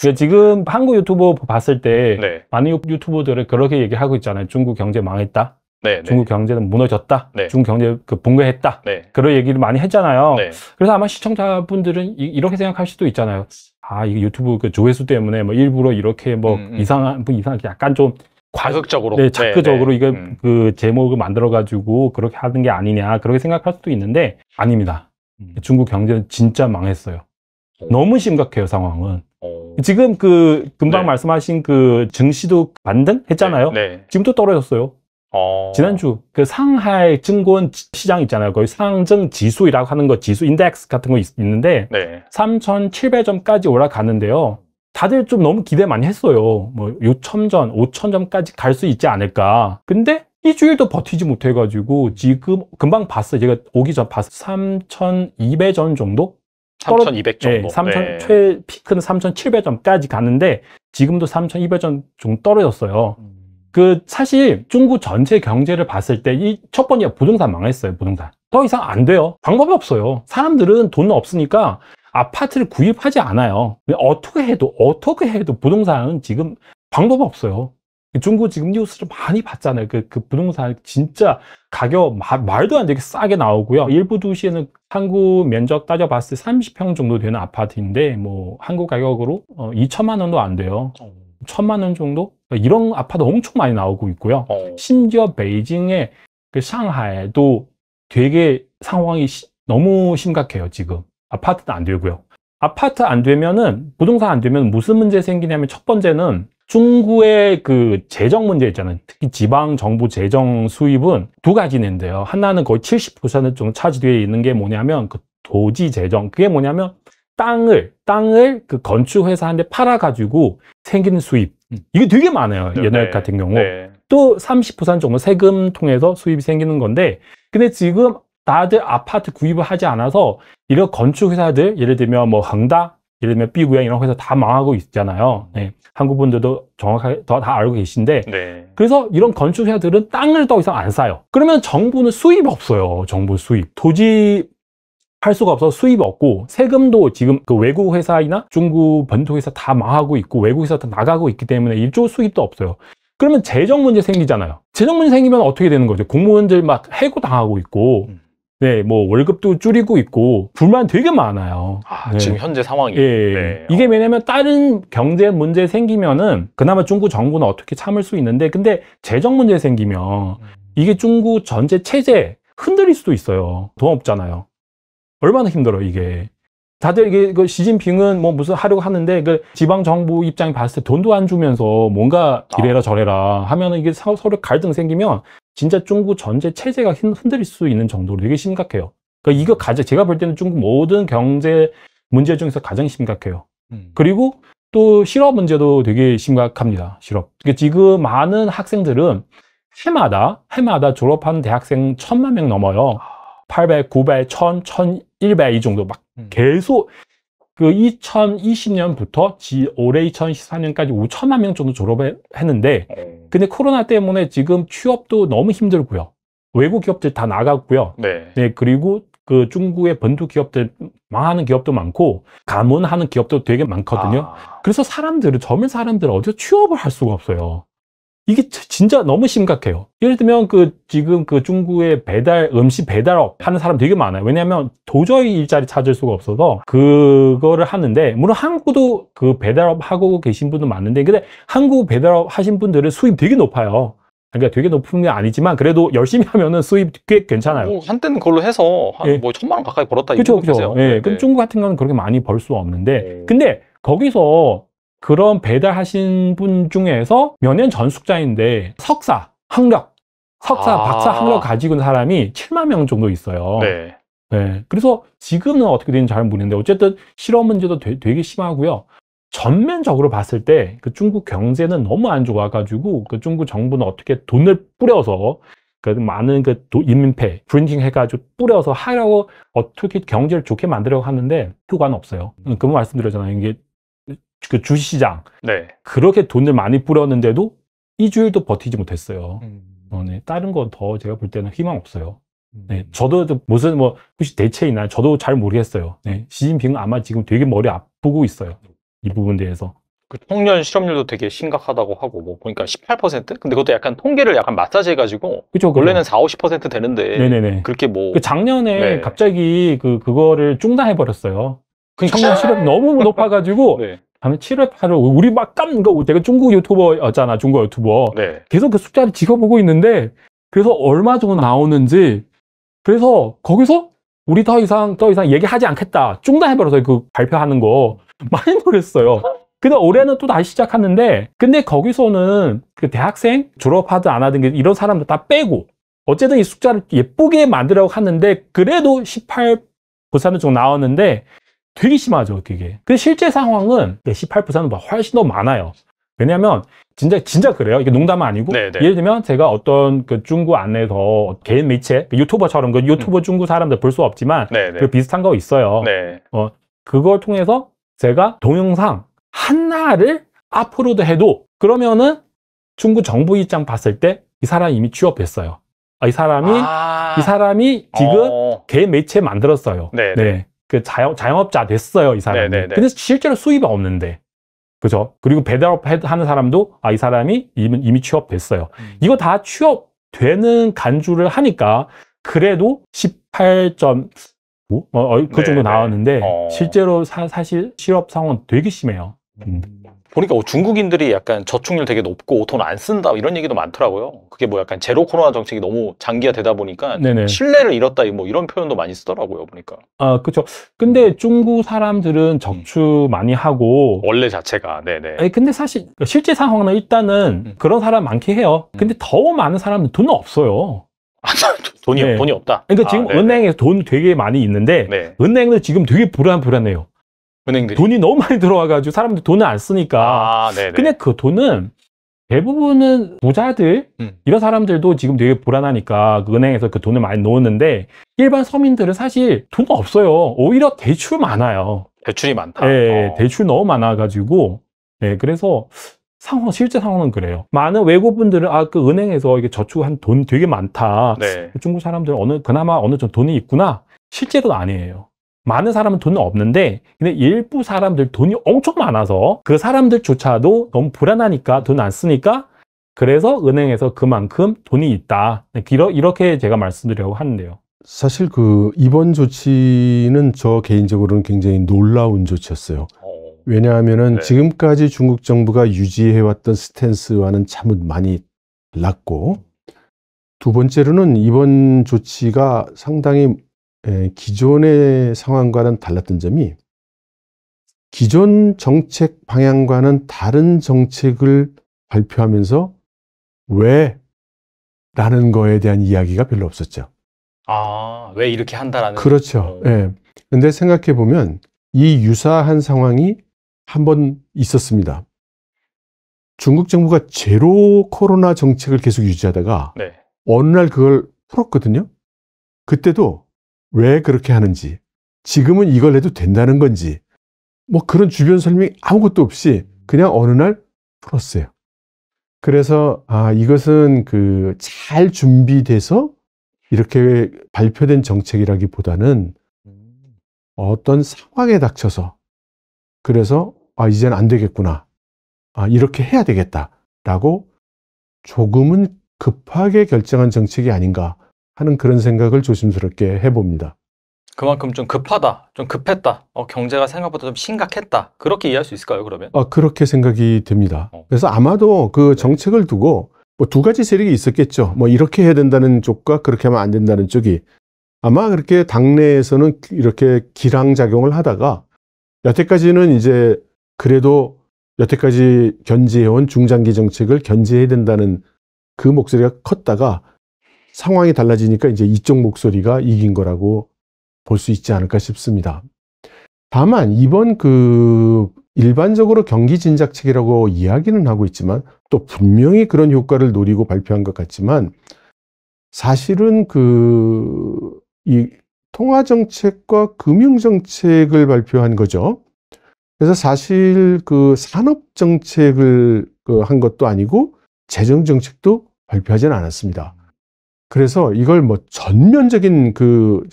그러니까 지금 한국 유튜버 봤을 때 네. 많은 유튜버들은 그렇게 얘기하고 있잖아요. 중국 경제 망했다. 네. 중국 경제는 무너졌다. 네. 중국 경제 붕괴했다. 네. 그런 얘기를 많이 했잖아요. 네. 그래서 아마 시청자분들은 이렇게 생각할 수도 있잖아요. 아, 이게 유튜브 그 조회수 때문에 뭐 일부러 이렇게 뭐 이상하게 약간 좀 자극적으로. 네, 자극적으로 이거 네. 그 제목을 만들어가지고 그렇게 하는 게 아니냐. 그렇게 생각할 수도 있는데 아닙니다. 중국 경제는 진짜 망했어요. 너무 심각해요, 상황은. 지금 그 금방 네. 말씀하신 그 증시도 반등 했잖아요. 네. 지금 또 떨어졌어요. 지난주 그 상하이 증권 시장 있잖아요. 거기 상증 지수라고 하는 거, 지수 인덱스 같은 거 있는데 네. 3,700점까지 올라가는데요. 다들 좀 너무 기대 많이 했어요. 뭐 6,000점, 5,000점까지 갈 수 있지 않을까. 근데 일주일도 버티지 못해가지고 지금 금방 봤어요. 제가 오기 전 봤어요. 3,200점 정도? 3,200 정도. 네, 3,000, 최 피크는 3,700점까지 갔는데 지금도 3,200점 정도 떨어졌어요. 그 사실 중국 전체 경제를 봤을 때 이 첫 번째 부동산 망했어요. 부동산 더 이상 안 돼요. 방법이 없어요. 사람들은 돈 없으니까 아파트를 구입하지 않아요. 어떻게 해도 부동산은 지금 방법이 없어요. 중국 지금 뉴스를 많이 봤잖아요. 그 부동산 진짜 가격 말도 안 되게 싸게 나오고요. 일부 도시에는 한국 면적 따져봤을 때 30평 정도 되는 아파트인데 뭐 한국 가격으로 2천만 원도 안 돼요. 1,000만 원 정도? 이런 아파트 엄청 많이 나오고 있고요. 심지어 베이징의 그 상하이도 되게 상황이 너무 심각해요, 지금. 아파트도 안 되고요. 아파트 안 되면은, 부동산 안 되면 무슨 문제 생기냐면 첫 번째는 중국의 그 재정 문제 있잖아요. 특히 지방 정부 재정 수입은 두 가지 있는데요. 하나는 거의 70% 정도 차지되어 있는 게 뭐냐면 그 도지 재정. 그게 뭐냐면 땅을 그 건축회사한테 팔아가지고 생기는 수입. 이게 되게 많아요. 옛날 같은 경우. 또 30% 정도 세금 통해서 수입이 생기는 건데, 근데 지금 다들 아파트 구입을 하지 않아서 이런 건축회사들, 예를 들면 뭐恒大, 예를 들면 삐구야 이런 회사 다 망하고 있잖아요. 네. 한국 분들도 정확하게 다 알고 계신데, 그래서 이런 건축회사들은 땅을 더 이상 안 사요. 그러면 정부는 수입이 없어요. 정부 수입. 토지 할 수가 없어서 수입이 없고, 세금도 지금 그 외국 회사이나 중국 본토 회사 다 망하고 있고 외국 회사 다 나가고 있기 때문에 이쪽 수입도 없어요. 그러면 재정 문제 생기잖아요. 재정 문제 생기면 어떻게 되는 거죠? 공무원들 막 해고 당하고 있고, 네, 뭐 월급도 줄이고 있고 불만 되게 많아요. 네. 지금 현재 상황이. 이게 왜냐면 다른 경제 문제 생기면은 그나마 중국 정부는 어떻게 참을 수 있는데, 근데 재정 문제 생기면 이게 중국 전체 체제 흔들릴 수도 있어요. 돈 없잖아요. 얼마나 힘들어 이게. 다들 이게 그 시진핑은 뭐 무슨 하려고 하는데 그 지방 정부 입장에 봤을 때 돈도 안 주면서 뭔가 이래라 저래라 하면은 이게 서로 갈등 생기면 진짜 중국 전체 체제가 흔들릴 수 있는 정도로 되게 심각해요. 그러니까 이거 제가 볼 때는 중국 모든 경제 문제 중에서 가장 심각해요. 그리고 또 실업 문제도 되게 심각합니다. 실업. 그러니까 지금 많은 학생들은 해마다 졸업하는 대학생 1,000만 명 넘어요. 800, 900, 1000, 1100 이 정도 막 계속 그 2020년부터 올해 2014년까지 5천만 명 정도 졸업했는데, 근데 코로나 때문에 지금 취업도 너무 힘들고요. 외국 기업들 다 나갔고요. 네, 그리고 그 중국의 본토 기업들 망하는 기업도 많고 가문하는 기업도 되게 많거든요. 그래서 젊은 사람들은 어디서 취업을 할 수가 없어요. 이게 진짜 너무 심각해요. 예를 들면 지금 중국의 음식 배달업 하는 사람 되게 많아요. 왜냐하면 도저히 일자리 찾을 수가 없어서 그거를 하는데, 물론 한국도 그 배달업 하고 계신 분도 많은데, 근데 한국 배달업 하신 분들은 수입 되게 높아요. 그러니까 되게 높은 게 아니지만 그래도 열심히 하면은 수입 꽤 괜찮아요. 한때는 그걸로 해서 한 뭐 1,000만 원 가까이 벌었다. 그렇죠. 근데 중국 같은 경우는 그렇게 많이 벌 수 없는데, 근데 거기서 그런 배달하신 분 중에서 몇 년 전숙자인데 박사 학력 가지고 있는 사람이 7만 명 정도 있어요. 네. 그래서 지금은 어떻게 되는지 잘 모르겠는데 어쨌든 실업 문제도 되게 심하고요. 전면적으로 봤을 때 그 중국 경제는 너무 안 좋아가지고 그 중국 정부는 어떻게 돈을 뿌려서 그 많은 인민폐 프린팅 해가지고 뿌려서 하려고 어떻게 경제를 좋게 만들려고 하는데 효과는 없어요. 그 말씀드렸잖아요. 이게 그 주시장 그렇게 돈을 많이 뿌렸는데도 일주일도 버티지 못했어요. 네, 다른 건 더 제가 볼 때는 희망 없어요. 네, 저도 무슨 혹시 대체 있나요? 저도 잘 모르겠어요. 네, 시진핑은 아마 지금 되게 머리 아프고 있어요. 이 부분에 대해서. 그 청년 실업률도 되게 심각하다고 하고 뭐 보니까 18%? 근데 그것도 약간 통계를 약간 마사지 해가지고 그죠, 원래는 4, 50% 되는데 네네네. 그렇게 뭐 그 작년에 네. 갑자기 그거를 중단해 버렸어요. 그러니까 청년 실업이 너무 높아가지고 네. 다음에 7월 8월 우리 막 내가 중국 유튜버였잖아, 중국 유튜버. 네. 계속 그 숫자를 지켜보고 있는데 그래서 얼마 정도 나오는지 그래서 거기서 우리 더 이상 얘기하지 않겠다 중단해 버려서 그 발표하는 거 많이 놀랐어요. 근데 올해는 또 다시 시작하는데 근데 거기서는 그 대학생 졸업하든 안 하든 이런 사람들 다 빼고 어쨌든 이 숫자를 예쁘게 만들려고 하는데 그래도 18% 정도 나왔는데 되게 심하죠, 그게. 근데 실제 상황은 18%는 훨씬 더 많아요. 왜냐면 진짜 그래요. 이게 농담 아니고 네네. 예를 들면 제가 어떤 그 중국 안에서 개인 매체 유튜버처럼 그 유튜버 중국 사람들 볼 수 없지만 네네. 그 비슷한 거 있어요. 네. 그걸 통해서 제가 동영상 하나를 업로드 해도 그러면은 중국 정부 입장 봤을 때 이 사람이 이미 취업했어요. 이 사람이 지금 개인 매체 만들었어요. 네네. 네. 그 자영업자 됐어요, 이 사람이. 네네네. 근데 실제로 수입이 없는데. 그죠? 그리고 배달업 하는 사람도 이 사람이 이미 취업됐어요. 이거 다 취업되는 간주를 하니까 그래도 18.5? 그 정도 나왔는데 실제로 사실 실업 상황은 되게 심해요. 보니까 중국인들이 약간 저축률 되게 높고 돈 안 쓴다 이런 얘기도 많더라고요. 그게 뭐 약간 제로 코로나 정책이 너무 장기화되다 보니까 네네. 신뢰를 잃었다 뭐 이런 표현도 많이 쓰더라고요, 보니까. 그렇죠. 근데 중국 사람들은 저축 많이 하고 원래 자체가 네네. 아니, 근데 사실 실제 상황은 일단은 그런 사람 많긴 해요. 근데 더 많은 사람은 돈은 없어요. 돈이 없다. 그러니까 지금 네네. 은행에 돈 되게 많이 있는데 네. 은행은 지금 되게 불안해요. 은행들이. 돈이 너무 많이 들어와가지고 사람들이 돈을 안 쓰니까. 네네. 근데 그 돈은 대부분은 부자들 이런 사람들도 지금 되게 불안하니까 그 은행에서 그 돈을 많이 놓았는데 일반 서민들은 사실 돈 없어요. 오히려 대출 많아요. 대출이 많다. 네, 대출 너무 많아가지고 그래서 실제 상황은 그래요. 많은 외국분들은 그 은행에서 이게 저축한 돈 되게 많다. 네. 중국 사람들은 그나마 어느 정도 돈이 있구나. 실제로는 아니에요. 많은 사람은 돈은 없는데 근데 일부 사람들 돈이 엄청 많아서 그 사람들조차도 너무 불안하니까 돈 안 쓰니까 그래서 은행에서 그만큼 돈이 있다. 이렇게 제가 말씀드리려고 하는데요. 사실 이번 조치는 저 개인적으로는 굉장히 놀라운 조치였어요. 왜냐하면은 네. 지금까지 중국 정부가 유지해왔던 스탠스와는 참 많이 달랐고 두 번째로는 이번 조치가 상당히 기존의 상황과는 달랐던 점이 기존 정책 방향과는 다른 정책을 발표하면서 왜? 라는 거에 대한 이야기가 별로 없었죠. 왜 이렇게 한다라는. 그렇죠. 예. 근데 생각해 보면 이 유사한 상황이 한 번 있었습니다. 중국 정부가 제로 코로나 정책을 계속 유지하다가 네. 어느 날 그걸 풀었거든요. 그때도 왜 그렇게 하는지, 지금은 이걸 해도 된다는 건지, 뭐 그런 주변 설명이 아무것도 없이 그냥 어느 날 풀었어요. 그래서 이것은 잘 준비돼서 이렇게 발표된 정책이라기보다는 어떤 상황에 닥쳐서 그래서 이제는 안 되겠구나. 이렇게 해야 되겠다라고 조금은 급하게 결정한 정책이 아닌가 하는 그런 생각을 조심스럽게 해봅니다. 그만큼 좀 급하다, 좀 급했다, 경제가 생각보다 좀 심각했다. 그렇게 이해할 수 있을까요, 그러면? 그렇게 생각이 됩니다. 그래서 아마도 그 정책을 두고 뭐 두 가지 세력이 있었겠죠. 뭐 이렇게 해야 된다는 쪽과 그렇게 하면 안 된다는 쪽이 아마 그렇게 당내에서는 이렇게 기량작용을 하다가 여태까지는 이제 그래도 여태까지 견제해온 중장기 정책을 견제해야 된다는 그 목소리가 컸다가 상황이 달라지니까 이제 이쪽 목소리가 이긴 거라고 볼 수 있지 않을까 싶습니다. 다만 이번 일반적으로 경기 진작책이라고 이야기는 하고 있지만 또 분명히 그런 효과를 노리고 발표한 것 같지만 사실은 이 통화정책과 금융정책을 발표한 거죠. 그래서 사실 산업정책을 한 것도 아니고 재정정책도 발표하지는 않았습니다. 그래서 이걸 뭐 전면적인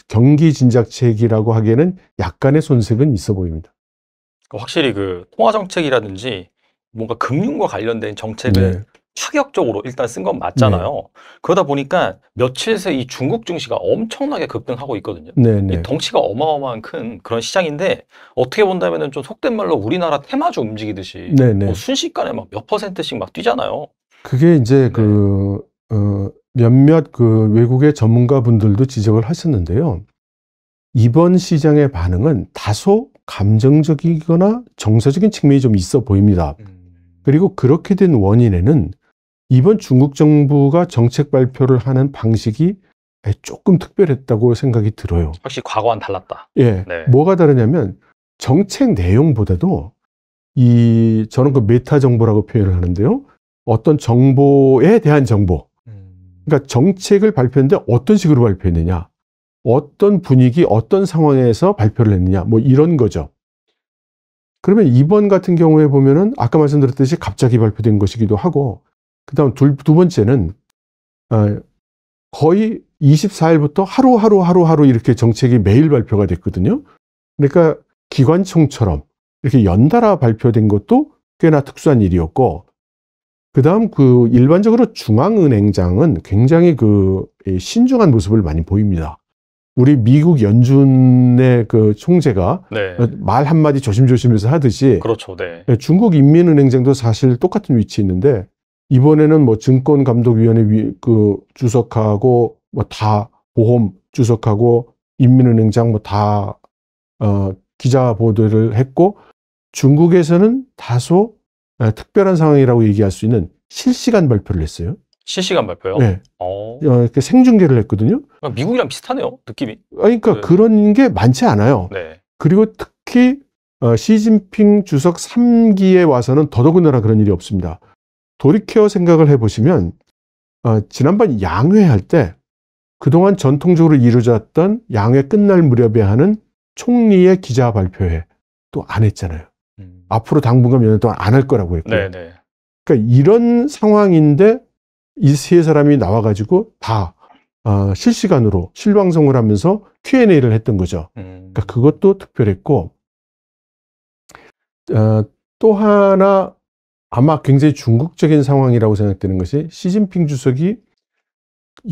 경기 진작책이라고 하기에는 약간의 손색은 있어 보입니다. 확실히 통화 정책이라든지 뭔가 금융과 관련된 정책을 네. 파격적으로 일단 쓴 건 맞잖아요. 그러다 보니까 며칠 새 이 중국 증시가 엄청나게 급등하고 있거든요. 네, 이 네. 덩치가 어마어마한 큰 그런 시장인데 어떻게 본다면은 좀 속된 말로 우리나라 테마주 움직이듯이 네, 네. 뭐 순식간에 막 몇 퍼센트씩 막 뛰잖아요. 그게 이제 네. 몇몇 그 외국의 전문가 분들도 지적을 하셨는데요. 이번 시장의 반응은 다소 감정적이거나 정서적인 측면이 좀 있어 보입니다. 그리고 그렇게 된 원인에는 이번 중국 정부가 정책 발표를 하는 방식이 조금 특별했다고 생각이 들어요. 확실히 과거와는 달랐다. 예. 네. 뭐가 다르냐면 정책 내용보다도 저는 그 메타 정보라고 표현을 하는데요. 어떤 정보에 대한 정보. 그러니까 정책을 발표했는데 어떤 식으로 발표했느냐. 어떤 분위기, 어떤 상황에서 발표를 했느냐. 뭐 이런 거죠. 그러면 이번 같은 경우에 보면은 아까 말씀드렸듯이 갑자기 발표된 것이기도 하고, 그 다음 두 번째는 거의 24일부터 하루 이렇게 정책이 매일 발표가 됐거든요. 그러니까 기관총처럼 이렇게 연달아 발표된 것도 꽤나 특수한 일이었고, 그 다음 일반적으로 중앙은행장은 굉장히 신중한 모습을 많이 보입니다. 우리 미국 연준의 그 총재가 네. 말 한마디 조심조심해서 하듯이 그렇죠. 네. 중국 인민은행장도 사실 똑같은 위치에 있는데 이번에는 뭐 증권감독위원회 주석하고 뭐 다 보험 주석하고 인민은행장 뭐 다 기자 보도를 했고 중국에서는 다소 특별한 상황이라고 얘기할 수 있는 실시간 발표를 했어요. 실시간 발표요? 네. 이렇게 생중계를 했거든요. 미국이랑 비슷하네요, 느낌이. 그러니까 네. 그런 게 많지 않아요. 네. 그리고 특히 시진핑 주석 3기에 와서는 더더군다나 그런 일이 없습니다. 돌이켜 생각을 해보시면 지난번 양회할 때 그동안 전통적으로 이루어졌던 양회 끝날 무렵에 하는 총리의 기자 발표회 또 안 했잖아요. 앞으로 당분간 몇 년 동안 안 할 거라고 했고. 네네. 그러니까 이런 상황인데 이 세 사람이 나와가지고 다 실시간으로 실방송을 하면서 Q&A를 했던 거죠. 그러니까 그것도 특별했고 또 하나 아마 굉장히 중국적인 상황이라고 생각되는 것이 시진핑 주석이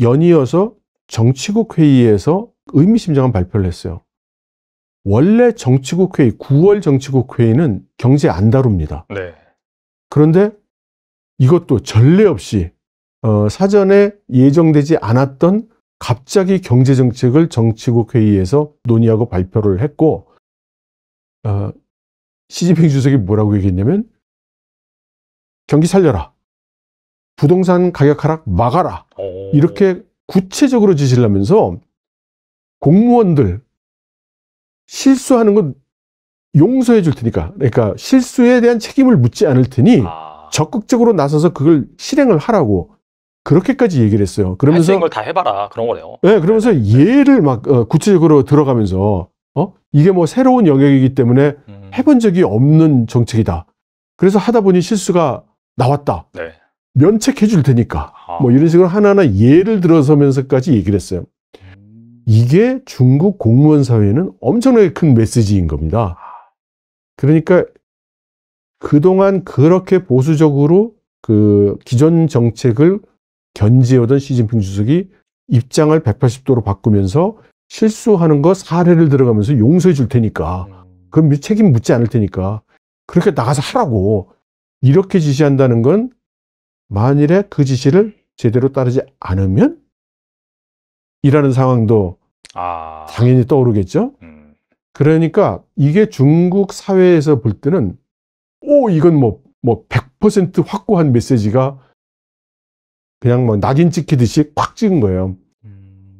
연이어서 정치국 회의에서 의미심장한 발표를 했어요. 원래 정치국 회의, 9월 정치국 회의는 경제 안 다룹니다. 네. 그런데 이것도 전례 없이 사전에 예정되지 않았던 갑자기 경제정책을 정치국 회의에서 논의하고 발표를 했고 시진핑 주석이 뭐라고 얘기했냐면 경기 살려라. 부동산 가격 하락 막아라. 이렇게 구체적으로 지시를 하면서 공무원들 실수하는 건 용서해 줄 테니까 그러니까 실수에 대한 책임을 묻지 않을 테니 적극적으로 나서서 그걸 실행을 하라고 그렇게까지 얘기를 했어요. 그러면서 할 걸 다 해봐라 그런 거네요. 네, 그러면서 예를 막 구체적으로 들어가면서 이게 뭐 새로운 영역이기 때문에 해본 적이 없는 정책이다. 그래서 하다 보니 실수가 나왔다. 네. 면책해 줄 테니까 뭐 이런 식으로 하나하나 예를 들어서면서까지 얘기를 했어요. 이게 중국 공무원 사회는 엄청나게 큰 메시지인 겁니다. 그러니까 그동안 그렇게 보수적으로 그 기존 정책을 견지해오던 시진핑 주석이 입장을 180도로 바꾸면서 실수하는 거 사례를 들어가면서 용서해 줄 테니까 그럼 책임 묻지 않을 테니까 그렇게 나가서 하라고 이렇게 지시한다는 건 만일에 그 지시를 제대로 따르지 않으면 이라는 상황도 당연히 떠오르겠죠. 그러니까 이게 중국 사회에서 볼 때는 이건 뭐 100% 확고한 메시지가 그냥 뭐 낙인 찍히듯이 꽉 찍은 거예요.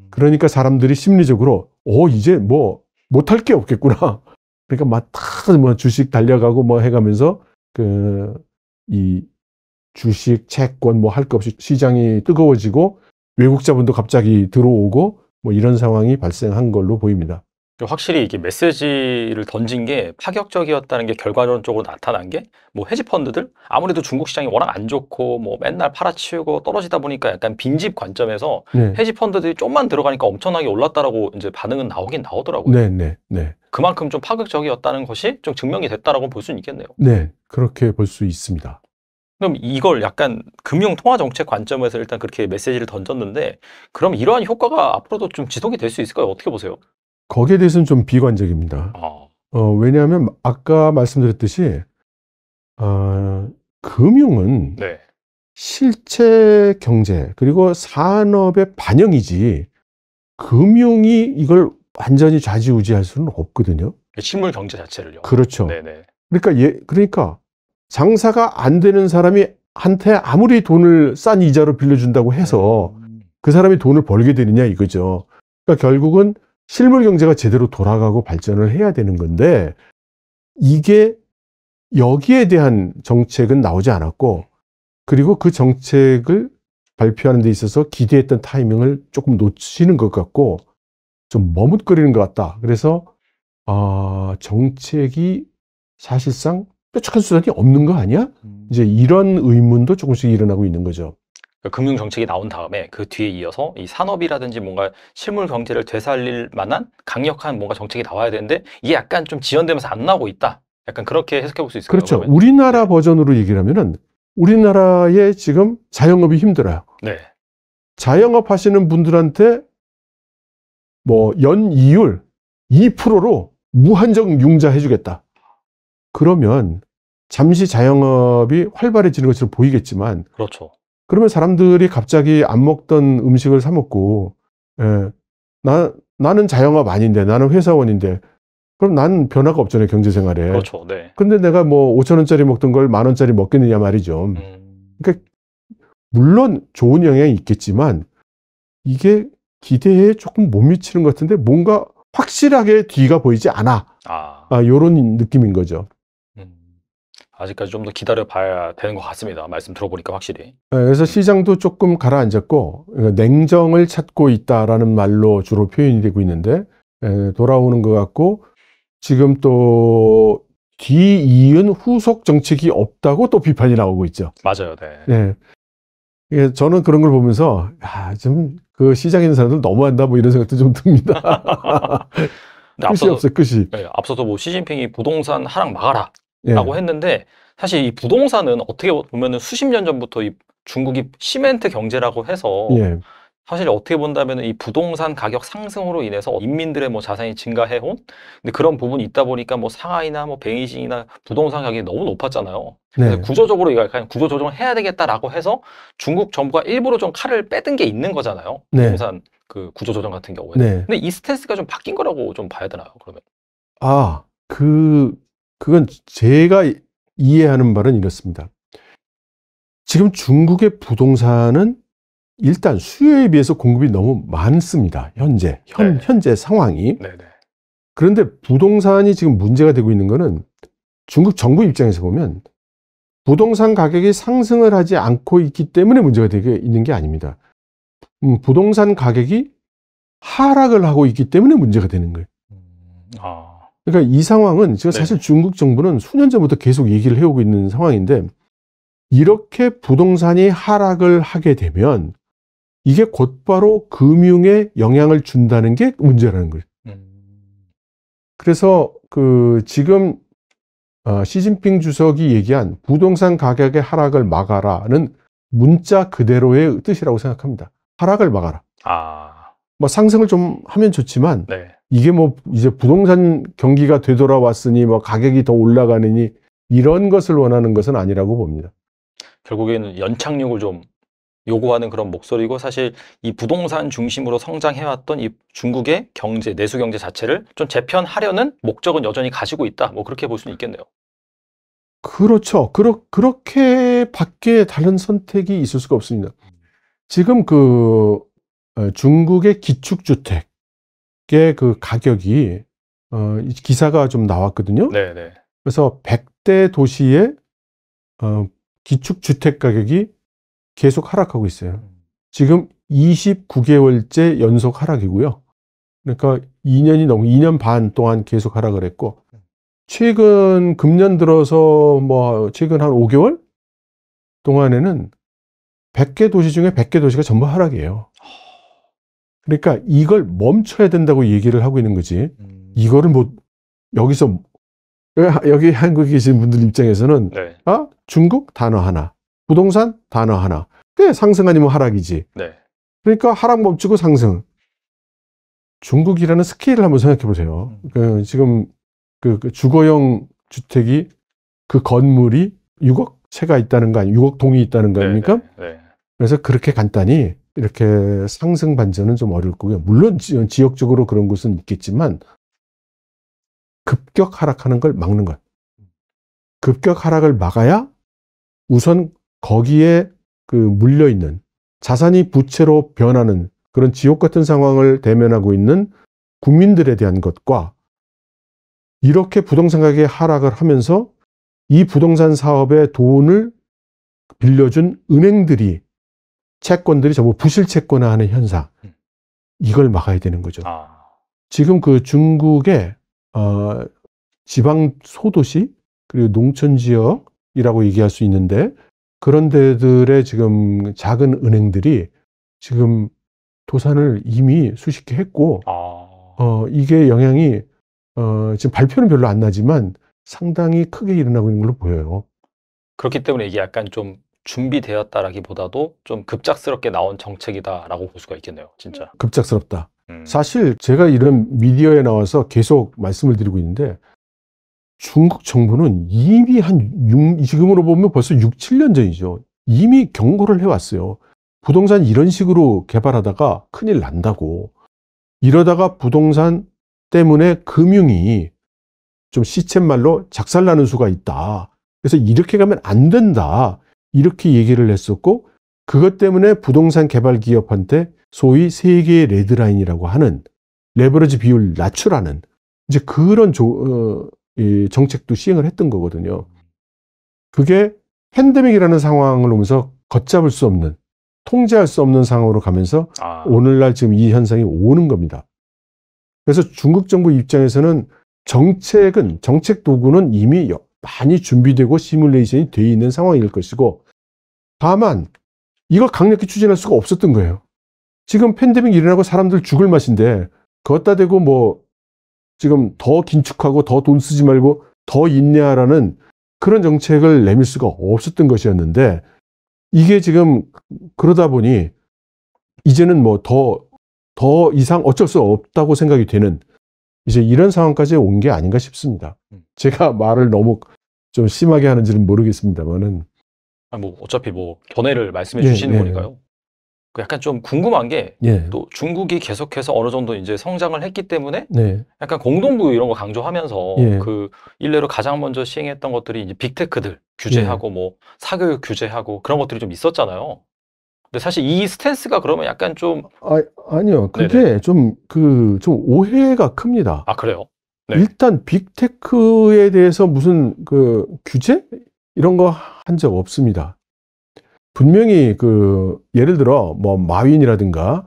그러니까 사람들이 심리적으로 이제 뭐 못할 게 없겠구나. 그러니까 막 다 뭐 주식 달려가고 뭐 해가면서 이 주식, 채권 뭐 할 것 없이 시장이 뜨거워지고 외국 자본도 갑자기 들어오고 뭐 이런 상황이 발생한 걸로 보입니다. 확실히 이게 메시지를 던진 게 파격적이었다는 게 결과론적으로 나타난 게 뭐 헤지펀드들 아무래도 중국 시장이 워낙 안 좋고 뭐 맨날 팔아치우고 떨어지다 보니까 약간 빈집 관점에서 네. 헤지펀드들이 좀만 들어가니까 엄청나게 올랐다라고 이제 반응은 나오긴 나오더라고요. 네, 네, 네. 그만큼 좀 파격적이었다는 것이 좀 증명이 됐다라고 볼 수는 있겠네요. 네, 그렇게 볼 수 있습니다. 그럼 이걸 약간 금융 통화 정책 관점에서 일단 그렇게 메시지를 던졌는데 그럼 이러한 효과가 앞으로도 좀 지속이 될 수 있을까요? 어떻게 보세요? 거기에 대해서는 좀 비관적입니다. 아, 왜냐하면 아까 말씀드렸듯이 금융은 네. 실체 경제 그리고 산업의 반영이지 금융이 이걸 완전히 좌지우지할 수는 없거든요. 실물 경제 자체를요. 그렇죠. 네네. 그러니까 장사가 안 되는 사람이 한테 아무리 돈을 싼 이자로 빌려준다고 해서 그 사람이 돈을 벌게 되느냐 이거죠. 그러니까 결국은 실물 경제가 제대로 돌아가고 발전을 해야 되는 건데 이게 여기에 대한 정책은 나오지 않았고 그리고 그 정책을 발표하는 데 있어서 기대했던 타이밍을 조금 놓치는 것 같고 좀 머뭇거리는 것 같다. 그래서 정책이 사실상 뾰족한 수단이 없는 거 아니야? 이제 이런 의문도 조금씩 일어나고 있는 거죠. 금융 정책이 나온 다음에 그 뒤에 이어서 이 산업이라든지 뭔가 실물 경제를 되살릴 만한 강력한 뭔가 정책이 나와야 되는데 이게 약간 좀 지연되면서 안 나오고 있다. 약간 그렇게 해석해 볼 수 있을까요? 그렇죠. 그러면? 우리나라 버전으로 얘기를 하면은 우리나라에 지금 자영업이 힘들어요. 네. 자영업 하시는 분들한테 뭐 연이율 2%로 무한정 융자 해주겠다. 그러면 잠시 자영업이 활발해지는 것처럼 보이겠지만 그렇죠. 그러면 사람들이 갑자기 안 먹던 음식을 사 먹고 나는 자영업 아닌데 나는 회사원인데 그럼 나는 변화가 없잖아요. 경제생활에. 그렇죠. 네. 근데 내가 뭐 5,000원짜리 먹던 걸 10,000원짜리 먹겠느냐 말이죠. 그러니까 물론 좋은 영향이 있겠지만 이게 기대에 조금 못 미치는 것 같은데 뭔가 확실하게 뒤가 보이지 않아. 요런 느낌인 거죠. 아직까지 좀 더 기다려 봐야 되는 것 같습니다. 말씀 들어보니까 확실히. 그래서 시장도 조금 가라앉았고 냉정을 찾고 있다라는 말로 주로 표현이 되고 있는데 돌아오는 것 같고 지금 또 뒤이은 후속 정책이 없다고 또 비판이 나오고 있죠. 맞아요. 네. 네. 저는 그런 걸 보면서 좀 그 시장에 있는 사람들 너무한다 뭐 이런 생각도 좀 듭니다. 끝이 없어요. 끝이. 네, 앞서서 뭐 시진핑이 부동산 하락 막아라 예. 라고 했는데 사실 이 부동산은 어떻게 보면은 수십 년 전부터 이 중국이 시멘트 경제라고 해서 예. 사실 어떻게 본다면 이 부동산 가격 상승으로 인해서 인민들의 뭐 자산이 증가해온 근데 그런 부분이 있다 보니까 뭐 상하이나 뭐 베이징이나 부동산 가격이 너무 높았잖아요. 그래서 네. 구조적으로 이거 약간 구조 조정을 해야 되겠다라고 해서 중국 정부가 일부러 좀 칼을 빼든 게 있는 거잖아요. 네. 부동산 그 구조 조정 같은 경우에. 네. 근데 이 스탠스가 좀 바뀐 거라고 좀 봐야 되나요? 그러면? 그건 제가 이해하는 바는 이렇습니다. 지금 중국의 부동산은 일단 수요에 비해서 공급이 너무 많습니다. 현재 상황이. 네네. 그런데 부동산이 지금 문제가 되고 있는 거는 중국 정부 입장에서 보면 부동산 가격이 상승을 하지 않고 있기 때문에 문제가 되고 있는 게 아닙니다. 부동산 가격이 하락을 하고 있기 때문에 문제가 되는 거예요. 그러니까 이 상황은 지금 사실 중국 정부는 수년 전부터 계속 얘기를 해오고 있는 상황인데 이렇게 부동산이 하락을 하게 되면 이게 곧바로 금융에 영향을 준다는 게 문제라는 거예요. 그래서 지금 시진핑 주석이 얘기한 부동산 가격의 하락을 막아라는 문자 그대로의 뜻이라고 생각합니다. 하락을 막아라. 뭐 상승을 좀 하면 좋지만 이게 뭐 이제 부동산 경기가 되돌아왔으니 뭐 가격이 더 올라가느니 이런 것을 원하는 것은 아니라고 봅니다. 결국에는 연착륙을 좀 요구하는 그런 목소리고 사실 이 부동산 중심으로 성장해왔던 이 중국의 경제, 내수 경제 자체를 좀 재편하려는 목적은 여전히 가지고 있다. 뭐 그렇게 볼 수는 있겠네요. 그렇죠. 그렇게 밖에 다른 선택이 있을 수가 없습니다. 지금 중국의 기축주택의 그 가격이 기사가 좀 나왔거든요. 네네. 그래서 100대 도시의 기축주택 가격이 계속 하락하고 있어요. 지금 29개월째 연속 하락이고요. 그러니까 2년 반 동안 계속 하락을 했고, 최근 금년 들어서 뭐 최근 한 5개월 동안에는 100개 도시 중에 100개 도시가 전부 하락이에요. 그러니까 이걸 멈춰야 된다고 얘기를 하고 있는 거지. 이거를 뭐 여기서 여기 한국에 계신 분들 입장에서는 네. 중국 단어 하나, 부동산 단어 하나, 그게 상승 아니면 하락이지. 네. 그러니까 하락 멈추고 상승. 중국이라는 스케일을 한번 생각해 보세요. 지금 그 주거용 주택이 그 건물이 6억 채가 있다는 거 아니에요? 6억 동이 있다는 거 아닙니까? 네. 그래서 그렇게 간단히 이렇게 상승 반전은 좀 어려울 거고요. 물론 지역적으로 그런 곳은 있겠지만 급격 하락하는 걸 막는 것. 급격 하락을 막아야 우선 거기에 그 물려 있는 자산이 부채로 변하는 그런 지옥 같은 상황을 대면하고 있는 국민들에 대한 것과 이렇게 부동산 가격이 하락을 하면서 이 부동산 사업에 돈을 빌려준 은행들이 채권들이 전부 부실 채권화하는 현상, 이걸 막아야 되는 거죠. 지금 그 중국의 지방 소도시 그리고 농촌 지역이라고 얘기할 수 있는데 그런 데들의 지금 작은 은행들이 지금 도산을 이미 수십 개 했고 이게 영향이 지금 발표는 별로 안 나지만 상당히 크게 일어나고 있는 걸로 보여요. 그렇기 때문에 이게 약간 좀 준비되었다라기보다도 좀 급작스럽게 나온 정책이다라고 볼 수가 있겠네요. 진짜. 급작스럽다. 사실 제가 이런 미디어에 나와서 계속 말씀을 드리고 있는데 중국 정부는 이미 지금으로 보면 벌써 6, 7년 전이죠. 이미 경고를 해왔어요. 부동산 이런 식으로 개발하다가 큰일 난다고. 이러다가 부동산 때문에 금융이 좀 시쳇말로 작살나는 수가 있다. 그래서 이렇게 가면 안 된다. 이렇게 얘기를 했었고 그것 때문에 부동산 개발 기업한테 소위 세계의 레드라인이라고 하는 레버리지 비율 낮추라는 이제 그런 정책도 시행을 했던 거거든요. 그게 팬데믹이라는 상황을 오면서 걷잡을 수 없는, 통제할 수 없는 상황으로 가면서 오늘날 지금 이 현상이 오는 겁니다. 그래서 중국 정부 입장에서는 정책 도구는 이미 많이 준비되고 시뮬레이션이 되어 있는 상황일 것이고 다만 이걸 강력히 추진할 수가 없었던 거예요. 지금 팬데믹 일어나고 사람들 죽을 맛인데 그것다 대고 뭐 지금 더 긴축하고 더 돈 쓰지 말고 더 인내하라는 그런 정책을 내밀 수가 없었던 것이었는데 이게 지금 그러다 보니 이제는 뭐 더 이상 어쩔 수 없다고 생각이 되는 이제 이런 상황까지 온 게 아닌가 싶습니다. 제가 말을 너무 좀 심하게 하는지는 모르겠습니다만은. 뭐 어차피 뭐 견해를 말씀해 주시는 거니까요. 약간 좀 궁금한 게 또 중국이 계속해서 어느 정도 이제 성장을 했기 때문에 약간 공동부유 이런 거 강조하면서 그 일례로 가장 먼저 시행했던 것들이 이제 빅테크들 규제하고 뭐 사교육 규제하고 그런 것들이 좀 있었잖아요. 근데 사실 이 스탠스가 그러면 약간 좀 아니요. 그게 좀 오해가 큽니다. 그래요? 네. 일단 빅테크에 대해서 무슨 그 규제 이런 거 한 적 없습니다. 분명히 예를 들어 뭐 마윈이라든가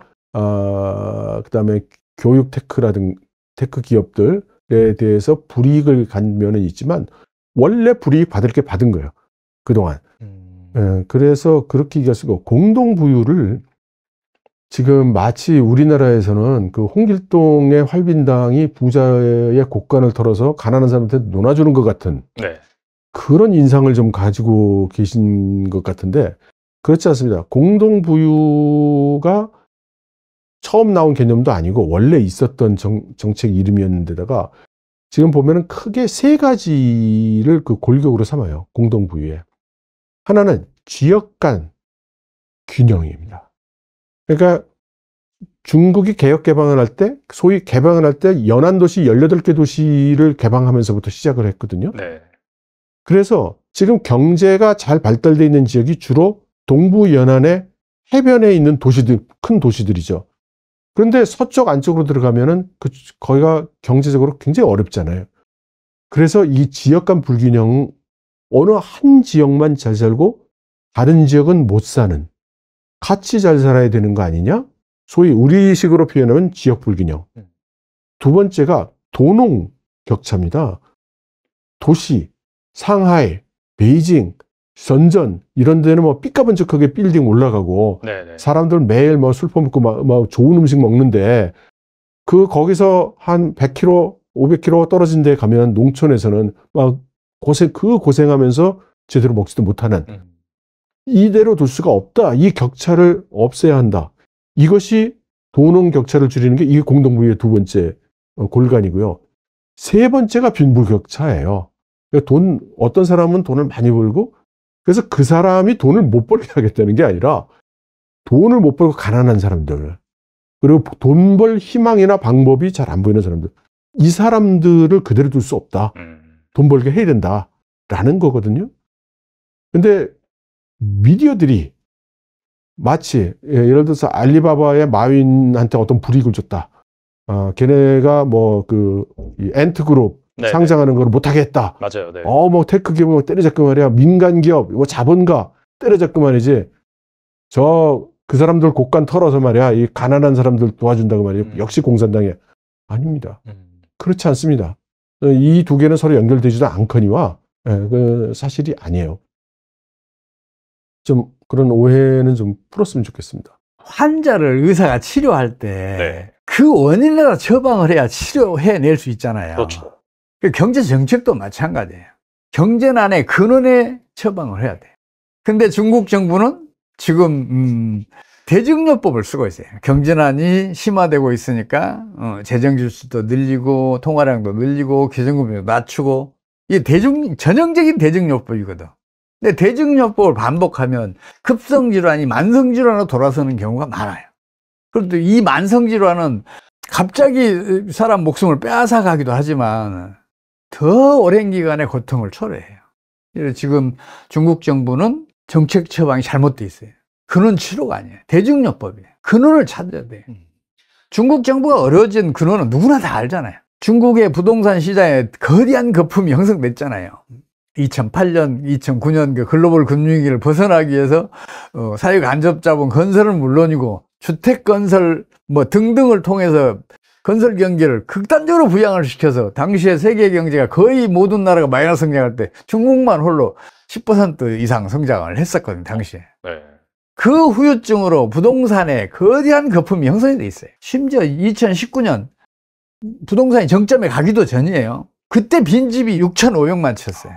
그다음에 교육 테크 기업들에 대해서 불이익을 간 면은 있지만 원래 불이익 받을 게 받은 거예요. 그동안. 그래서 그렇게 얘기할 수가 없고 공동부유를 지금 마치 우리나라에서는 그 홍길동의 활빈당이 부자의 곡간을 털어서 가난한 사람한테 논아주는 것 같은 그런 인상을 좀 가지고 계신 것 같은데 그렇지 않습니다. 공동부유가 처음 나온 개념도 아니고 원래 있었던 정책 이름이었는데다가 지금 보면은 크게 세 가지를 그 골격으로 삼아요. 공동부유에. 하나는 지역 간 균형입니다. 그러니까 중국이 개혁 개방을 할 때, 소위 개방을 할 때 연안도시 18개 도시를 개방하면서부터 시작을 했거든요. 그래서 지금 경제가 잘 발달되어 있는 지역이 주로 동부 연안의 해변에 있는 도시들, 큰 도시들이죠. 그런데 서쪽 안쪽으로 들어가면은 거기가 경제적으로 굉장히 어렵잖아요. 그래서 이 지역 간 불균형, 어느 한 지역만 잘 살고 다른 지역은 못 사는, 같이 잘 살아야 되는 거 아니냐? 소위 우리식으로 표현하면 지역 불균형. 두 번째가 도농 격차입니다. 도시, 상하이, 베이징, 선전 이런 데는 뭐 삐까번쩍하게 빌딩 올라가고 네네. 사람들 매일 뭐 술퍼 먹고 막 좋은 음식 먹는데 거기서 한 100km, 500km 떨어진 데 가면 농촌에서는 막 고생하면서 제대로 먹지도 못하는 이대로 둘 수가 없다. 이 격차를 없애야 한다. 이것이 도농 격차를 줄이는 게 이게 공동부의 두 번째 골간이고요. 세 번째가 빈부격차예요. 그러니까 어떤 사람은 돈을 많이 벌고 그래서 그 사람이 돈을 못 벌게 하겠다는 게 아니라 돈을 못 벌고 가난한 사람들 그리고 돈 벌 희망이나 방법이 잘 안 보이는 사람들 이 사람들을 그대로 둘 수 없다. 돈 벌게 해야 된다라는 거거든요. 근데 미디어들이 마치 예를 들어서 알리바바의 마윈한테 어떤 불이익을 줬다. 걔네가 뭐 엔트그룹 네네. 상장하는 걸 못하게 했다. 맞아요. 네. 뭐 테크 기업 때려잡고 말이야. 민간 기업, 뭐 자본가 때려잡고 말이지. 그 사람들 곡간 털어서 말이야. 이 가난한 사람들 도와준다고 말이야. 역시 공산당이야. 아닙니다. 그렇지 않습니다. 이 두 개는 서로 연결되지도 않거니와 그 사실이 아니에요. 좀 그런 오해는 좀 풀었으면 좋겠습니다. 환자를 의사가 치료할 때 그 원인에다 처방을 해야 치료해낼 수 있잖아요. 그렇죠. 경제 정책도 마찬가지예요. 경제난의 근원에 처방을 해야 돼요. 근데 중국 정부는 지금 대증요법을 쓰고 있어요. 경제난이 심화되고 있으니까 재정 지출도 늘리고 통화량도 늘리고 기준금리도 낮추고 이게 전형적인 대증요법이거든. 근데 대증요법을 반복하면 급성질환이 만성질환으로 돌아서는 경우가 많아요. 그런데 이 만성질환은 갑자기 사람 목숨을 빼앗아 가기도 하지만 더 오랜 기간의 고통을 초래해요. 그래서 지금 중국 정부는 정책 처방이 잘못돼 있어요. 근원 치료가 아니에요. 대증요법이에요. 근원을 찾아야 돼요. 중국 정부가 어려워진 근원은 누구나 다 알잖아요. 중국의 부동산 시장에 거대한 거품이 형성됐잖아요. 2008년, 2009년 그 글로벌 금융위기를 벗어나기 위해서 사회간접자본 건설은 물론이고 주택 건설 뭐 등등을 통해서 건설 경기를 극단적으로 부양을 시켜서 당시에 세계 경제가 거의 모든 나라가 마이너스 성장할 때 중국만 홀로 10% 이상 성장을 했었거든요, 당시에. 네. 그 후유증으로 부동산에 거대한 거품이 형성이 돼 있어요. 심지어 2019년 부동산이 정점에 가기도 전이에요. 그때 빈집이 6,500만 쳤어요.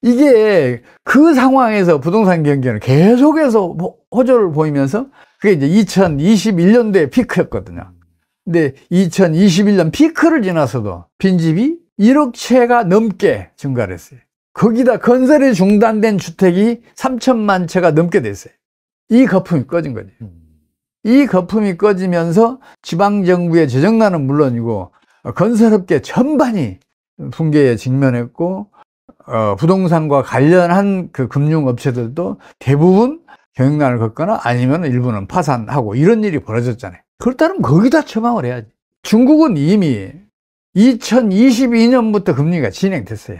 이게 그 상황에서 부동산 경기는 계속해서 호조를 보이면서 그게 이제 2021년도에 피크였거든요. 근데 2021년 피크를 지나서도 빈집이 1억 채가 넘게 증가를 했어요. 거기다 건설이 중단된 주택이 3천만 채가 넘게 됐어요. 이 거품이 꺼진 거죠. 이 거품이 꺼지면서 지방정부의 재정난은 물론이고 건설업계 전반이 붕괴에 직면했고 부동산과 관련한 그 금융업체들도 대부분 경영난을 겪거나 아니면 일부는 파산하고 이런 일이 벌어졌잖아요. 그렇다면 거기다 처방을 해야지. 중국은 이미 2022년부터 금리가 진행됐어요.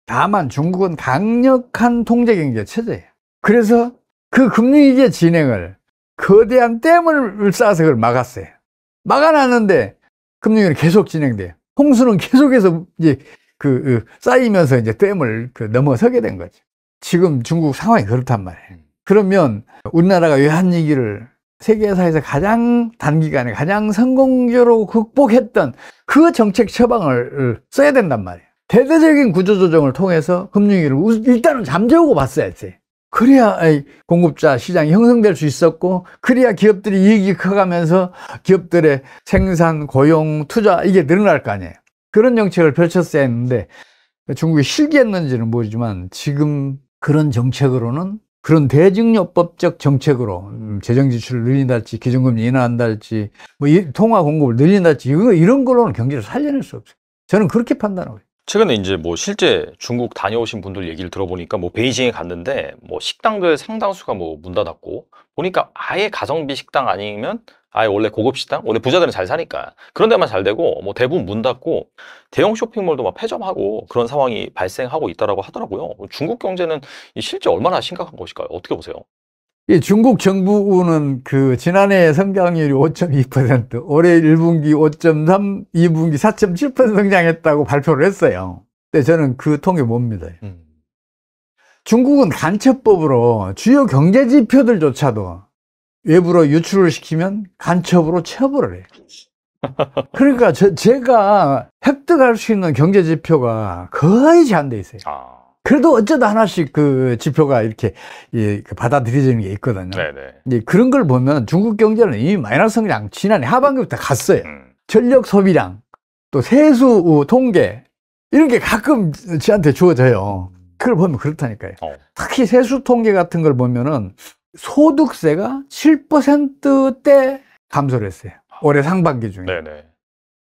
다만 중국은 강력한 통제경제 체제예요. 그래서 그 금리위기의 진행을 거대한 댐을 쌓아서 그걸 막았어요. 막아놨는데 금리위기는 계속 진행돼요. 홍수는 계속해서 이제 쌓이면서 이제 댐을 넘어서게 된 거죠. 지금 중국 상황이 그렇단 말이에요. 그러면 우리나라가 외환위기를 세계사에서 가장 단기간에 가장 성공적으로 극복했던 그 정책 처방을 써야 된단 말이에요. 대대적인 구조조정을 통해서 금융위기를 일단은 잠재우고 봤어야지. 그래야 공급자 시장이 형성될 수 있었고, 그래야 기업들이 이익이 커가면서 기업들의 생산, 고용, 투자 이게 늘어날 거 아니에요. 그런 정책을 펼쳤어야 했는데 중국이 실기했는지는 모르지만 지금 그런 정책으로는 그런 대증요법적 정책으로 재정 지출을 늘린달지 기준금리 인하한달지 뭐 통화 공급을 늘린달지 이런 걸로는 경제를 살려낼 수 없어요. 저는 그렇게 판단하고 있어요. 최근에 이제 뭐 실제 중국 다녀오신 분들 얘기를 들어보니까 뭐 베이징에 갔는데 뭐 식당들 상당수가 뭐 문 닫았고 보니까 아예 가성비 식당 아니면 아예 원래 고급 식당? 원래 부자들은 잘 사니까 그런 데만 잘 되고 뭐 대부분 문 닫고 대형 쇼핑몰도 막 폐점하고 그런 상황이 발생하고 있다라고 하더라고요. 중국 경제는 실제 얼마나 심각한 것일까요? 어떻게 보세요? 이 중국 정부는 그 지난해 성장률이 5.2%, 올해 1분기 5.3, 2분기 4.7% 성장했다고 발표를 했어요. 근데 저는 그 통계 못 믿어요. 중국은 간첩법으로 주요 경제 지표들조차도 외부로 유출을 시키면 간첩으로 처벌을 해요. 그러니까 제가 획득할 수 있는 경제 지표가 거의 제한돼 있어요. 그래도 어쩌다 하나씩 그 지표가 이렇게 받아들여지는 게 있거든요. 이제 그런 걸 보면 중국 경제는 이미 마이너스 성장 지난해 하반기부터 갔어요. 전력 소비량, 또 세수 통계 이런 게 가끔 저한테 주어져요. 그걸 보면 그렇다니까요. 특히 세수 통계 같은 걸 보면은 소득세가 7%대 감소를 했어요. 올해 상반기 중에.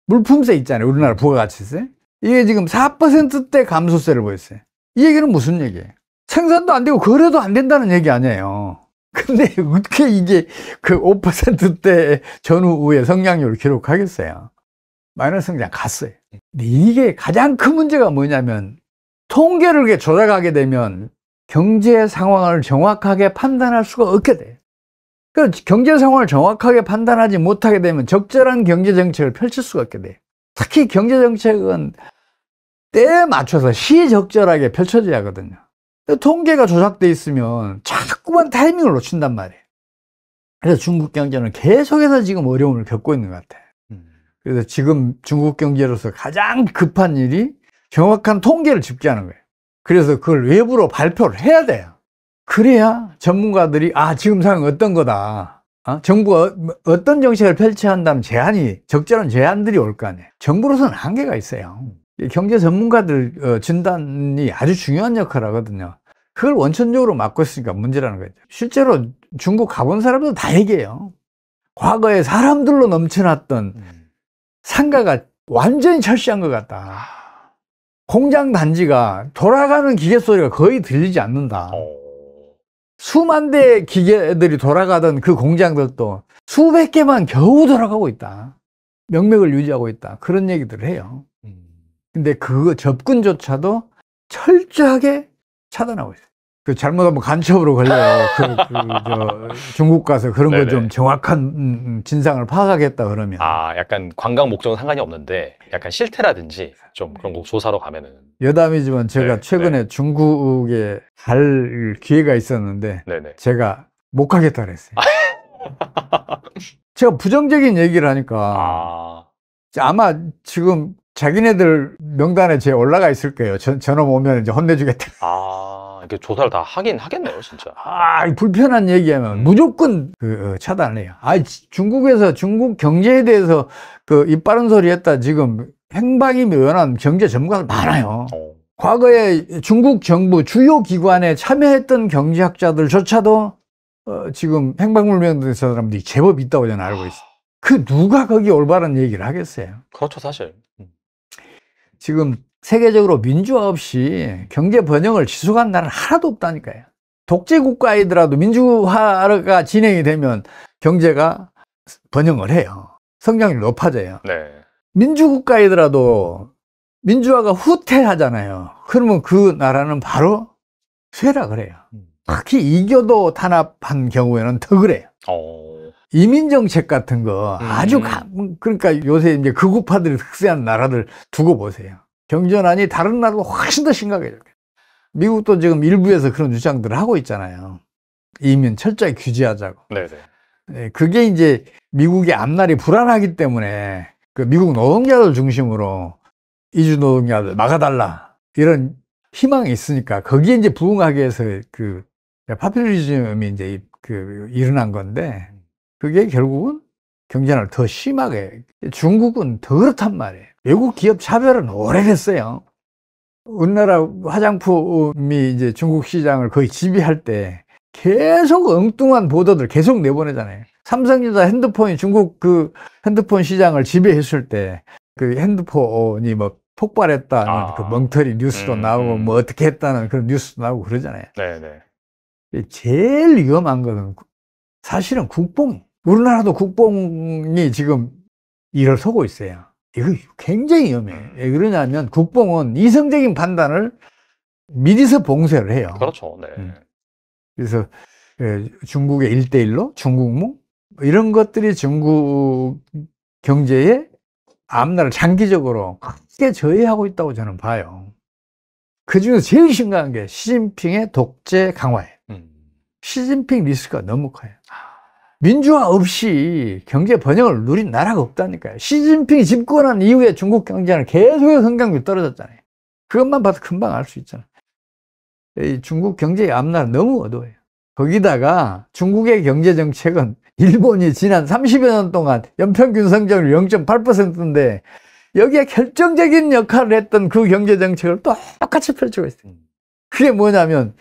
물품세 있잖아요. 우리나라 부가가치세. 이게 지금 4%대 감소세를 보였어요. 이 얘기는 무슨 얘기예요? 생산도 안 되고 거래도 안 된다는 얘기 아니에요. 근데 어떻게 이게 그 5%대 전후의 성장률을 기록하겠어요? 마이너스 성장 갔어요. 근데 이게 가장 큰 문제가 뭐냐면 통계를 이렇게 조작하게 되면 경제 상황을 정확하게 판단할 수가 없게 돼요. 그러니까 경제 상황을 정확하게 판단하지 못하게 되면 적절한 경제 정책을 펼칠 수가 없게 돼요. 특히 경제 정책은 때에 맞춰서 시적절하게 펼쳐져야 하거든요. 통계가 조작돼 있으면 자꾸만 타이밍을 놓친단 말이에요. 그래서 중국 경제는 계속해서 지금 어려움을 겪고 있는 것 같아요. 그래서 지금 중국 경제로서 가장 급한 일이 정확한 통계를 집계하는 거예요. 그래서 그걸 외부로 발표를 해야 돼요. 그래야 전문가들이 지금 상황이 어떤 거다. 정부가 어떤 정책을 펼쳐야 한다는 적절한 제안들이 올 거 아니에요. 정부로서는 한계가 있어요. 경제 전문가들 진단이 아주 중요한 역할을 하거든요. 그걸 원천적으로 막고 있으니까 문제라는 거죠. 실제로 중국 가본 사람들도 다 얘기해요. 과거에 사람들로 넘쳐났던 상가가 완전히 철시한 것 같다. 공장 단지가 돌아가는 기계 소리가 거의 들리지 않는다. 수만 대의 기계들이 돌아가던 그 공장들도 수백 개만 겨우 돌아가고 있다. 명맥을 유지하고 있다. 그런 얘기들을 해요. 근데 그 접근조차도 철저하게 차단하고 있어요. 그 잘못하면 간첩으로 걸려요. 중국 가서 그런 거 좀 정확한 진상을 파악하겠다 그러면. 약간 관광 목적은 상관이 없는데 약간 실태라든지 좀 그런 거 조사로 가면은. 여담이지만 제가 최근에 중국에 갈 기회가 있었는데 제가 못 가겠다 그랬어요. 제가 부정적인 얘기를 하니까 아마 지금 자기네들 명단에 제 올라가 있을 거예요. 저놈 오면 이제 혼내주겠다. 이렇게 조사를 다 하긴 하겠네요, 진짜. 불편한 얘기하면 무조건 차단을 해요. 중국에서 중국 경제에 대해서 입 바른 소리 했다 지금 행방이 묘연한 경제 전문가들 많아요. 과거에 중국 정부 주요 기관에 참여했던 경제학자들조차도 지금 행방불명된 사람들이 제법 있다고 저는 알고 있어요. 누가 거기 올바른 얘기를 하겠어요? 그렇죠, 사실. 지금 세계적으로 민주화 없이 경제 번영을 지속한 나라는 하나도 없다니까요. 독재 국가이더라도 민주화가 진행이 되면 경제가 번영을 해요. 성장률이 높아져요. 민주국가이더라도 민주화가 후퇴하잖아요. 그러면 그 나라는 바로 쇠락을 해요. 특히 이교도 탄압한 경우에는 더 그래요. 이민정책 같은 거 그러니까 요새 이제 극우파들이 득세한 나라들 두고 보세요. 경제난이 다른 나라도 훨씬 더 심각해요. 미국도 지금 일부에서 그런 주장들을 하고 있잖아요. 이민 철저히 규제하자고. 그게 이제 미국의 앞날이 불안하기 때문에 미국 노동자들 중심으로 이주 노동자들 막아달라 이런 희망이 있으니까 거기에 이제 부응하기 위해서 파퓰리즘이 이제 일어난 건데 그게 결국은 경제난을 더 심하게. 중국은 더 그렇단 말이에요. 외국 기업 차별은 오래됐어요. 우리나라 화장품이 이제 중국 시장을 거의 지배할 때 계속 엉뚱한 보도들 계속 내보내잖아요. 삼성전자 핸드폰이 중국 핸드폰 시장을 지배했을 때 핸드폰이 폭발했다는 멍터리 뉴스도 나오고 어떻게 했다는 그런 뉴스도 나오고 그러잖아요. 제일 위험한 것은 사실은 국뽕. 우리나라도 국뽕이 지금 일어서고 있어요. 이거 굉장히 위험해요. 왜 그러냐면 국뽕은 이성적인 판단을 미리서 봉쇄를 해요. 그렇죠. 그래서 중국의 1대1로 중국몽 이런 것들이 중국 경제의 앞날을 장기적으로 크게 저해하고 있다고 저는 봐요. 그중에서 제일 심각한 게 시진핑의 독재 강화예요. 시진핑 리스크가 너무 커요. 민주화 없이 경제 번영을 누린 나라가 없다니까요. 시진핑이 집권한 이후에 중국 경제는 계속해서 성장률이 떨어졌잖아요. 그것만 봐도 금방 알 수 있잖아요. 이 중국 경제의 앞날은 너무 어두워요. 거기다가 중국의 경제 정책은 일본이 지난 30여 년 동안 연평균 성장률 0.8%인데 여기에 결정적인 역할을 했던 그 경제 정책을 똑같이 펼치고 있어요. 그게 뭐냐면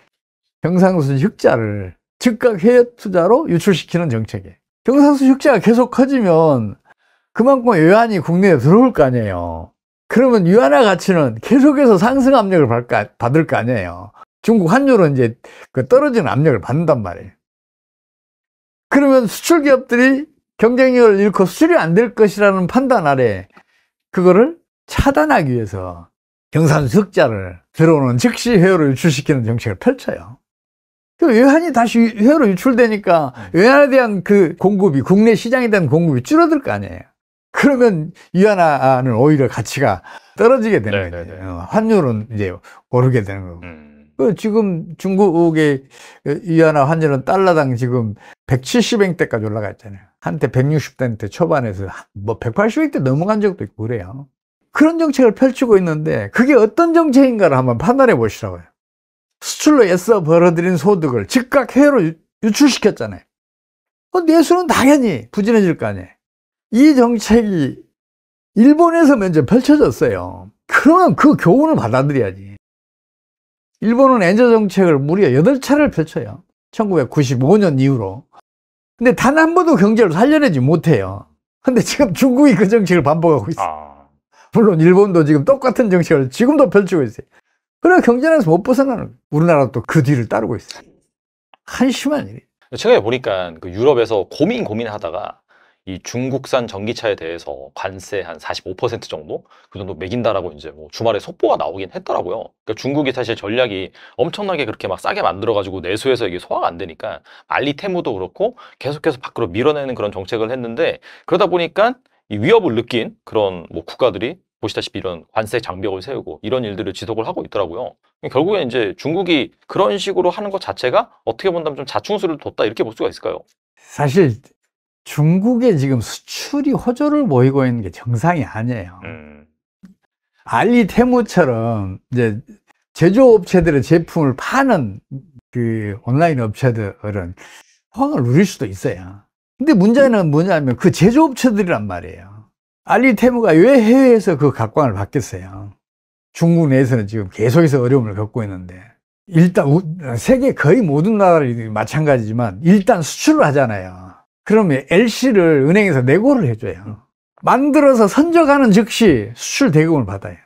경상수 흑자를 즉각 해외 투자로 유출시키는 정책이에요. 경상수 흑자가 계속 커지면 그만큼 외환이 국내에 들어올 거 아니에요. 그러면 위안화 가치는 계속해서 상승 압력을 받을 거 아니에요. 중국 환율은 이제 그 떨어지는 압력을 받는단 말이에요. 그러면 수출 기업들이 경쟁력을 잃고 수출이 안 될 것이라는 판단 아래 그거를 차단하기 위해서 경상수 흑자를 들어오는 즉시 해외로 유출시키는 정책을 펼쳐요. 그 외환이 다시 해외로 유출되니까 외환에 대한 그 공급이 국내 시장에 대한 공급이 줄어들 거 아니에요. 그러면 위안화는 오히려 가치가 떨어지게 되는 거죠. 환율은 이제 오르게 되는 거고. 지금 중국의 위안화 환율은 달러당 지금 170엔대까지 올라가 있잖아요. 한때 160엔대 초반에서 뭐 180엔대 넘어간 적도 있고 그래요. 그런 정책을 펼치고 있는데 그게 어떤 정책인가를 한번 판단해 보시라고요. 수출로 애써 벌어들인 소득을 즉각 해외로 유출시켰잖아요. 내수는 당연히 부진해질 거 아니에요. 이 정책이 일본에서 먼저 펼쳐졌어요. 그러면 그 교훈을 받아들여야지. 일본은 엔저 정책을 무려 8차례를 펼쳐요. 1995년 이후로. 근데 단 한 번도 경제를 살려내지 못해요. 근데 지금 중국이 그 정책을 반복하고 있어요. 물론 일본도 지금 똑같은 정책을 지금도 펼치고 있어요. 그래 경제에서 못 벗어나는 거예요. 우리나라도 또 그 뒤를 따르고 있어요. 한심한 일이에요. 최근에 보니까 그 유럽에서 고민하다가 이 중국산 전기차에 대해서 관세 한 45% 정도? 그 정도 매긴다라고 이제 뭐 주말에 속보가 나오긴 했더라고요. 그러니까 중국이 사실 전략이 엄청나게 그렇게 막 싸게 만들어가지고 내수해서 이게 소화가 안 되니까 알리 테무도 그렇고 계속해서 밖으로 밀어내는 그런 정책을 했는데 그러다 보니까 이 위협을 느낀 그런 뭐 국가들이 보시다시피 이런 관세 장벽을 세우고 이런 일들을 지속을 하고 있더라고요. 결국엔 이제 중국이 그런 식으로 하는 것 자체가 어떻게 본다면 좀 자충수를 뒀다 이렇게 볼 수가 있을까요? 사실 중국의 지금 수출이 호조를 보이고 있는 게 정상이 아니에요. 알리 테무처럼 이제 제조업체들의 제품을 파는 그 온라인 업체들은 호황을 누릴 수도 있어요. 근데 문제는 뭐냐면 그 제조업체들이란 말이에요. 알리 테무가 왜 해외에서 그 각광을 받겠어요? 중국 내에서는 지금 계속해서 어려움을 겪고 있는데 일단 세계 거의 모든 나라들이 마찬가지지만 일단 수출을 하잖아요. 그러면 LC를 은행에서 내고를 해줘요. 만들어서 선적하는 즉시 수출 대금을 받아요.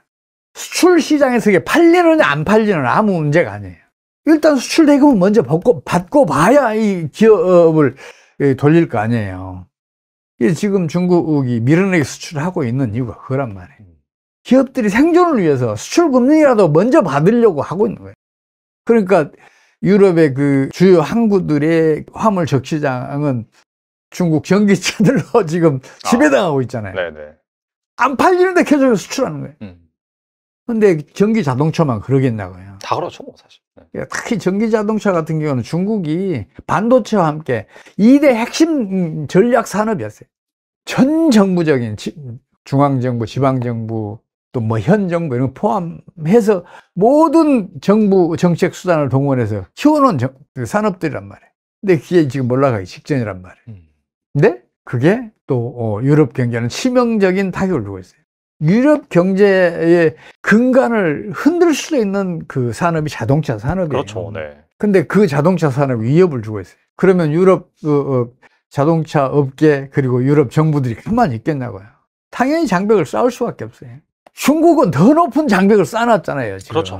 수출 시장에서 이게 팔리느냐 안 팔리느냐 아무 문제가 아니에요. 일단 수출 대금을 먼저 받고 봐야 이 기업을 돌릴 거 아니에요. 지금 중국이 밀어내기 수출을 하고 있는 이유가 그거란 말이에요. 기업들이 생존을 위해서 수출 금융이라도 먼저 받으려고 하고 있는 거예요. 그러니까 유럽의 그 주요 항구들의 화물 적시장은 중국 전기차들로 지금 지배당하고 있잖아요. 안 팔리는데 계속 수출하는 거예요. 근데 전기 자동차만 그러겠냐고요. 다 그렇죠, 뭐 사실. 특히 전기 자동차 같은 경우는 중국이 반도체와 함께 2대 핵심 전략 산업이었어요. 전 정부적인 중앙정부, 지방정부, 또 뭐 현 정부 이런 거 포함해서 모든 정부 정책 수단을 동원해서 키워놓은 산업들이란 말이에요. 근데 그게 지금 올라가기 직전이란 말이에요. 근데 그게 또 유럽 경제는 치명적인 타격을 주고 있어요. 유럽 경제의 근간을 흔들 수도 있는 그 산업이 자동차 산업이에요. 그렇죠. 네. 근데 그 자동차 산업이 위협을 주고 있어요. 그러면 유럽 자동차 업계 그리고 유럽 정부들이 가만히 있겠냐고요. 당연히 장벽을 쌓을 수밖에 없어요. 중국은 더 높은 장벽을 쌓아놨잖아요. 지금. 그렇죠.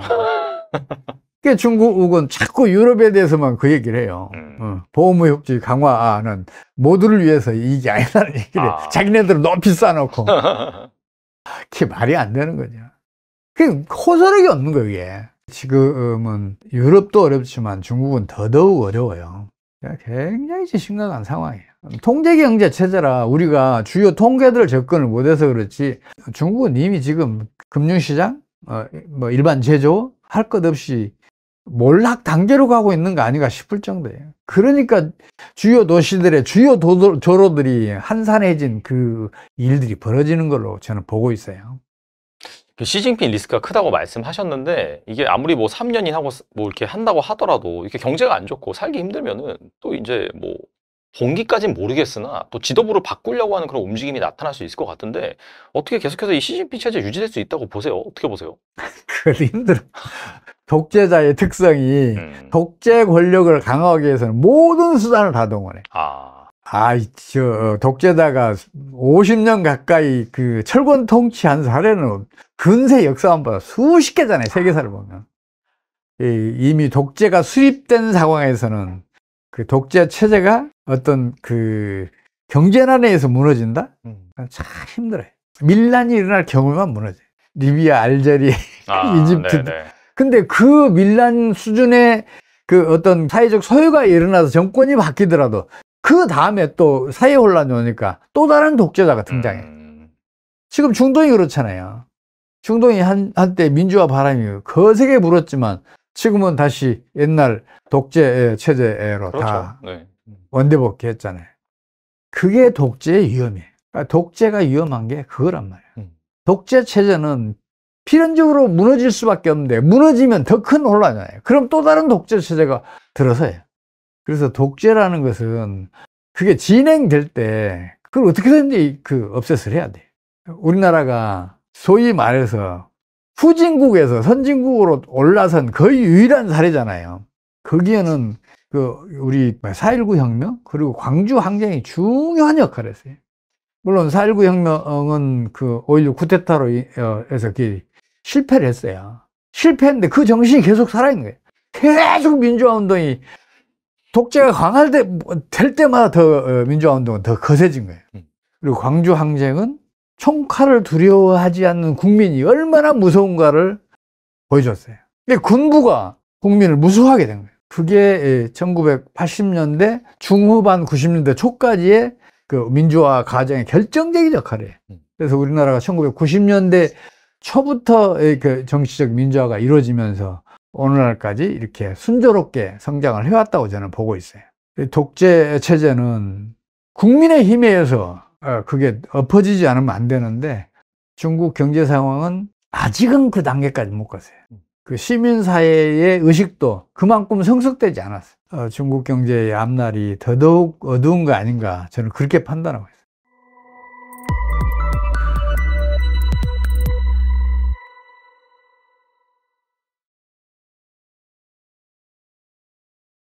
그러니까 중국은 자꾸 유럽에 대해서만 그 얘기를 해요. 보호무역주의 강화는 모두를 위해서 이게 아니라는 얘기를 자기네들은 높이 쌓아놓고 그게 말이 안 되는 거죠. 그게 호소력이 없는 거예요. 이게. 지금은 유럽도 어렵지만 중국은 더더욱 어려워요. 굉장히 심각한 상황이에요. 통제경제 체제라 우리가 주요 통계들 접근을 못해서 그렇지 중국은 이미 지금 금융시장, 뭐 일반 제조 할 것 없이 몰락 단계로 가고 있는 거 아닌가 싶을 정도예요. 그러니까 주요 도시들의 주요 도로들이 한산해진 그 일들이 벌어지는 걸로 저는 보고 있어요. 시진핑 리스크가 크다고 말씀하셨는데 이게 아무리 뭐 3년이 하고 뭐 이렇게 한다고 하더라도 이렇게 경제가 안 좋고 살기 힘들면은 또 이제 뭐 봉기까지는 모르겠으나 또 지도부를 바꾸려고 하는 그런 움직임이 나타날 수 있을 것 같은데 어떻게 계속해서 이 시진핑 체제 유지될 수 있다고 보세요? 어떻게 보세요? 그건 힘들어. 독재자의 특성이 독재 권력을 강화하기 위해서는 모든 수단을 다 동원해. 독재자가 50년 가까이 그 철권 통치한 사례는 근세 역사만보다 수십 개잖아요. 세계사를 보면. 이미 독재가 수립된 상황에서는 그 독재 체제가 어떤 그 경제난에 의해서 무너진다? 참 힘들어요. 밀란이 일어날 경우만 무너져요. 리비아, 알제리, 이집트. 네네. 근데 그 밀란 수준의 그 어떤 사회적 소요가 일어나서 정권이 바뀌더라도 그 다음에 또 사회 혼란이 오니까 또 다른 독재자가 등장해. 지금 중동이 그렇잖아요. 중동이 한때 민주화 바람이 거세게 불었지만 지금은 다시 옛날 독재 체제로 그렇죠. 다 원대복귀 했잖아요. 그게 독재의 위험이에요. 그러니까 독재가 위험한 게 그거란 말이에요. 독재 체제는 필연적으로 무너질 수밖에 없는데 무너지면 더 큰 혼란이잖아요. 그럼 또 다른 독재 체제가 들어서요. 그래서 독재라는 것은 그게 진행될 때 그걸 어떻게든지 없애서 해야 돼요. 우리나라가 소위 말해서 후진국에서 선진국으로 올라선 거의 유일한 사례잖아요. 거기에는 우리 4.19 혁명 그리고 광주 항쟁이 중요한 역할을 했어요. 물론 4.19 혁명은 5.16 쿠데타로 해서 실패를 했어요. 실패했는데 그 정신이 계속 살아있는 거예요. 계속 민주화 운동이 독재가 될 때마다 더 민주화 운동은 더 거세진 거예요. 그리고 광주 항쟁은 총칼을 두려워하지 않는 국민이 얼마나 무서운가를 보여줬어요. 군부가 국민을 무수하게 된 거예요. 그게 1980년대 중후반 90년대 초까지의 그 민주화 과정의 결정적인 역할이에요. 그래서 우리나라가 1990년대 초부터 그 정치적 민주화가 이루어지면서 오늘날까지 이렇게 순조롭게 성장을 해왔다고 저는 보고 있어요. 독재 체제는 국민의 힘에 의해서 그게 엎어지지 않으면 안 되는데 중국 경제 상황은 아직은 그 단계까지 못 갔어요. 그 시민사회의 의식도 그만큼 성숙되지 않았어요. 중국 경제의 앞날이 더더욱 어두운 거 아닌가 저는 그렇게 판단하고 있어요.